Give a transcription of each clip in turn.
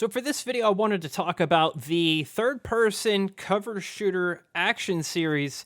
So for this video, I wanted to talk about the third-person cover shooter action series,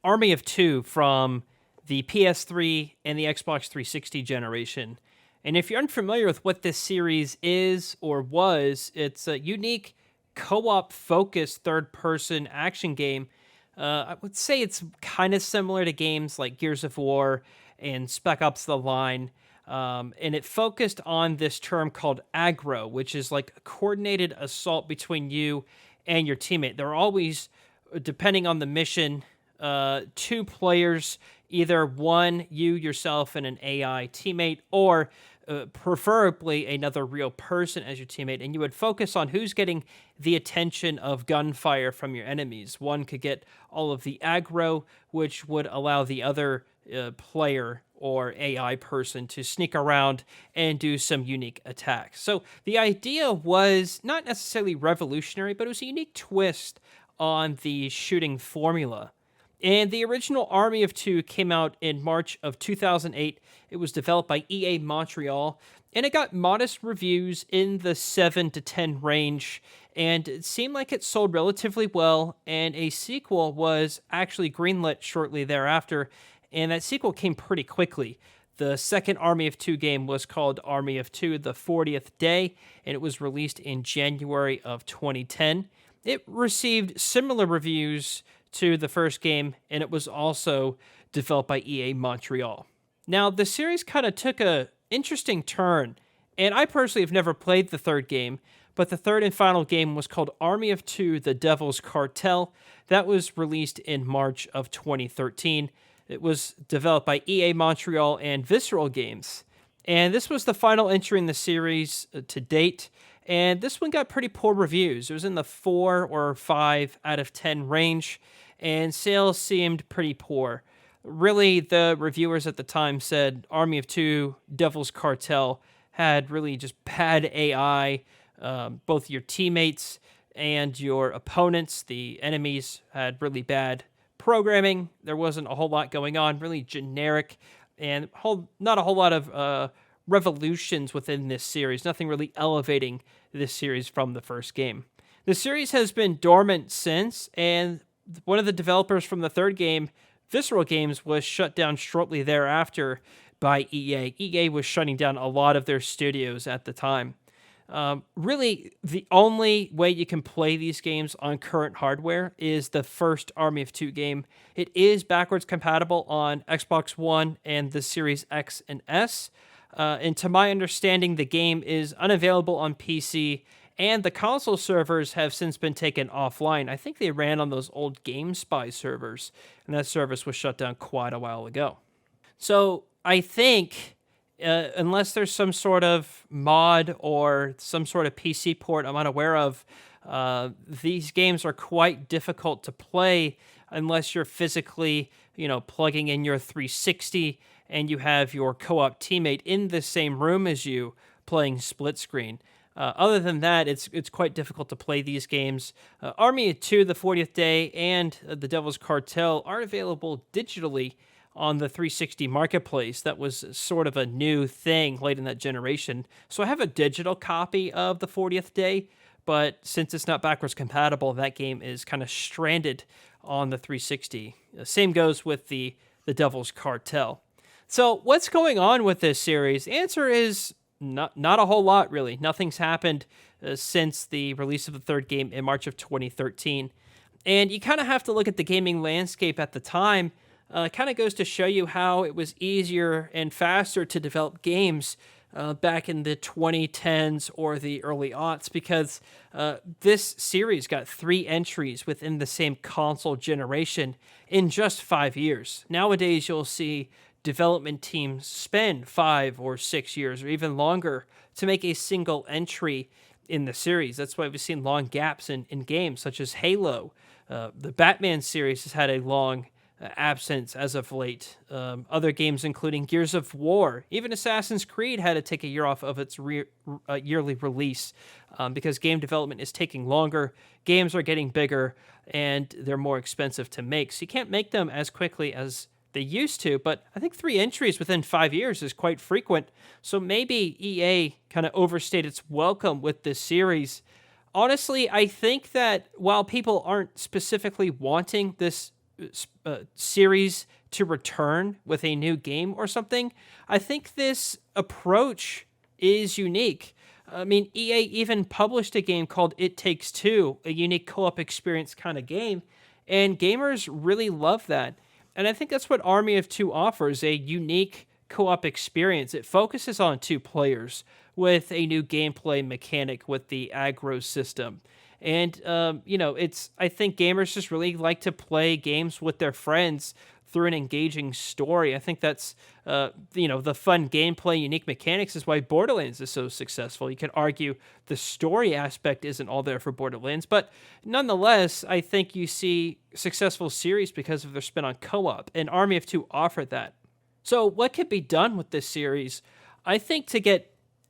Army of Two, from the PS3 and the Xbox 360 generation. And if you're unfamiliar with what this series is or was, it's a unique co-op focused third-person action game. I would say it's kind of similar to games like Gears of War and Spec Ops: The Line. And it focused on this term called Aggro, which is like a coordinated assault between you and your teammate. There are always, depending on the mission, two players, either one, you yourself and an AI teammate, or preferably another real person as your teammate. And you would focus on who's getting the attention of gunfire from your enemies. One could get all of the aggro, which would allow the other player or AI person to sneak around and do some unique attacks. So the idea was not necessarily revolutionary, but it was a unique twist on the shooting formula. And the original Army of Two came out in March of 2008. It was developed by EA Montreal, and it got modest reviews in the 7 to 10 range, and it seemed like it sold relatively well, and a sequel was actually greenlit shortly thereafter, and that sequel came pretty quickly. The second Army of Two game was called Army of Two: The 40th Day, and it was released in January of 2010. It received similar reviews to the first game, and it was also developed by EA Montreal. Now, the series kind of took a interesting turn, and I personally have never played the third game, but the third and final game was called Army of Two: The Devil's Cartel. That was released in March of 2013. It was developed by EA Montreal and Visceral Games. And this was the final entry in the series to date. And this one got pretty poor reviews. It was in the 4 or 5 out of 10 range. And sales seemed pretty poor. Really, the reviewers at the time said Army of Two: Devil's Cartel had really just bad AI. Both your teammates and your opponents, the enemies, had really bad programming. There wasn't a whole lot going on, really generic, and not a whole lot of revolutions within this series, nothing really elevating this series from the first game. The series has been dormant since, and one of the developers from the third game, Visceral Games, was shut down shortly thereafter by EA. EA was shutting down a lot of their studios at the time. Really, the only way you can play these games on current hardware is the first Army of Two game. It is backwards compatible on Xbox One and the Series X and S. And to my understanding, the game is unavailable on PC, and the console servers have since been taken offline. I think they ran on those old GameSpy servers, and that service was shut down quite a while ago. So I think, unless there's some sort of mod or some sort of PC port I'm unaware of, these games are quite difficult to play unless you're physically, plugging in your 360 and you have your co-op teammate in the same room as you playing split screen. Other than that, it's quite difficult to play these games. Army of Two: The 40th Day and The Devil's Cartel are available digitally on the 360 marketplace. That was sort of a new thing late in that generation. So I have a digital copy of The 40th Day, but since it's not backwards compatible, that game is kind of stranded on the 360. Same goes with the Devil's Cartel. So what's going on with this series? The answer is not a whole lot, really. Nothing's happened since the release of the third game in March of 2013. And you kind of have to look at the gaming landscape at the time. Kind of goes to show you how it was easier and faster to develop games back in the 2010s or the early aughts, because this series got 3 entries within the same console generation in just 5 years. Nowadays, you'll see development teams spend 5 or 6 years or even longer to make a single entry in the series. That's why we've seen long gaps in games such as Halo. The Batman series has had a long absence as of late. Other games, including Gears of War, even Assassin's Creed, had to take a year off of its yearly release because game development is taking longer. Games are getting bigger, and they're more expensive to make. So you can't make them as quickly as they used to, but I think 3 entries within 5 years is quite frequent. So maybe EA kind of overstayed its welcome with this series. Honestly, I think that while people aren't specifically wanting this series to return with a new game or something, I think this approach is unique. I mean, EA even published a game called It Takes Two, a unique co-op experience kind of game, and gamers really love that. And I think that's what Army of Two offers, a unique co-op experience. It focuses on two players with a new gameplay mechanic with the Aggro system. And, I think gamers just really like to play games with their friends through an engaging story. I think that's, the fun gameplay, unique mechanics is why Borderlands is so successful. You can argue the story aspect isn't all there for Borderlands, but nonetheless, I think you see successful series because of their spin on co-op, and Army of Two offered that. So what could be done with this series? I think to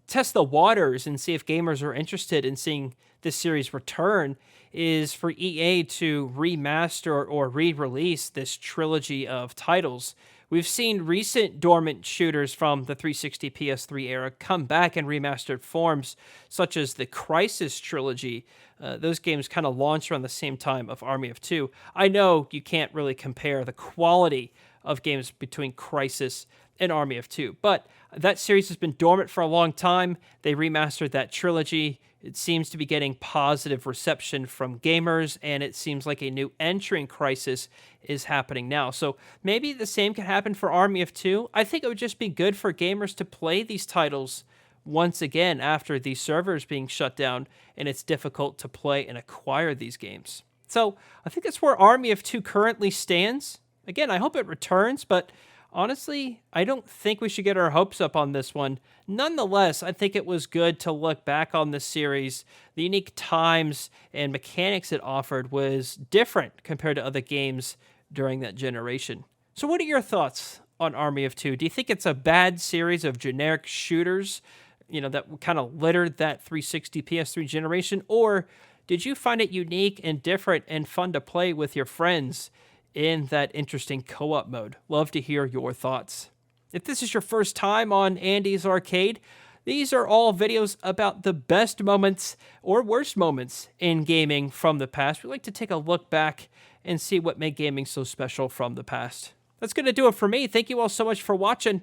test the waters and see if gamers are interested in seeing this series return is for EA to remaster or re-release this trilogy of titles. We've seen recent dormant shooters from the 360 PS3 era come back in remastered forms, such as the Crysis trilogy. Those games kind of launched around the same time of Army of Two. I know you can't really compare the quality of games between Crysis and Army of Two, but that series has been dormant for a long time. They remastered that trilogy. It seems to be getting positive reception from gamers, and it seems like a new entry in Crysis is happening now. So maybe the same can happen for Army of Two. I think it would just be good for gamers to play these titles once again after the servers being shut down and it's difficult to play and acquire these games. So I think that's where Army of Two currently stands. Again, I hope it returns, but honestly, I don't think we should get our hopes up on this one. Nonetheless, I think it was good to look back on this series. The unique times and mechanics it offered was different compared to other games during that generation. So what are your thoughts on Army of Two? Do you think it's a bad series of generic shooters, that kind of littered that 360 PS3 generation? Or did you find it unique and different and fun to play with your friends in that interesting co-op mode? Love to hear your thoughts. If this is your first time on Andy's Arcade, these are all videos about the best moments or worst moments in gaming from the past. We like to take a look back and see what made gaming so special from the past. That's going to do it for me. Thank you all so much for watching,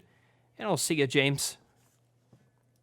and I'll see you, James.